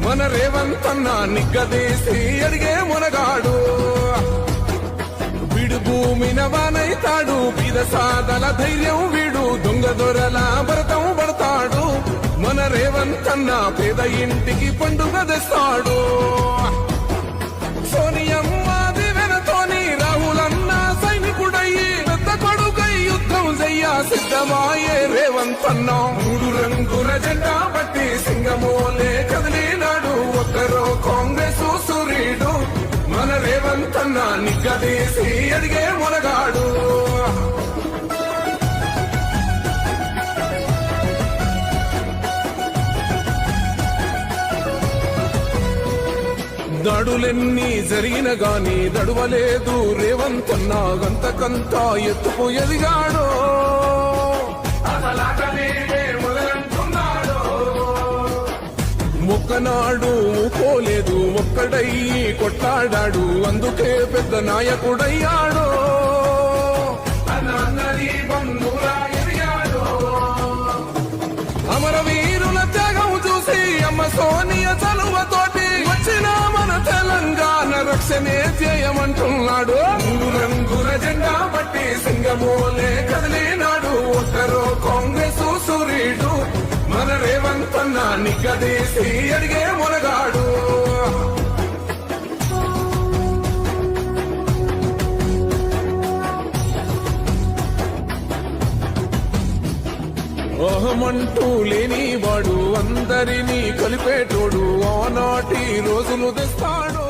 మన రేవంతన్న నిగ్గదీసి అడిగే మునగాడు. వీడు భూమిన వానైతాడు, బీద సాదల ధైర్యం వీడు, దొంగ దొరల భరతం పడతాడు. మన రేవంతన్న పేద ఇంటికి పండుగ తెస్తాడు. సోనియమ్మ దివెనతోని రాహులన్న సైనికుడయ్యి పెద్ద కొడుకై యుద్ధం చెయ్య సిద్ధమాయే రేవంతన్న. 3 రంగుల జెండా బట్టి సింగమోలే కదిలినాడు, ఒక్కరో కాంగ్రెస్ సూర్యుడు. మన రేవంతన్న నిగ్గదీసి అడిగే మునగాడు. దాడులెన్ని జరిగిన గాని దడువలేదు రేవంతన్న, గంతకంతా ఎత్తుకు ఎదిగాడు. ఒక్కనాడు పోలేదు, ఒక్కడయ్యి కొట్లాడాడు, అందుకే పెద్ద నాయకుడయ్యాడు. అమరవీరుల త్యాగం చూసి అమ్మ సోనియ చలువతోటి వచ్చిన మన తెలంగాణ రక్షణే చేయమంటున్నాడు. 3 రంగుల జెండా బట్టి సింగమోలే కదిలినాడు, ఒక్కరో కాంగ్రెస్ సూర్యుడు. మన రేవంతన్న నిగ్గదీసి అడిగే మునగాడు. అహమంటూ లేనివాడు, అందరినీ కలిపేటోడు, ఆనాటి రోజులు తెస్తాడు.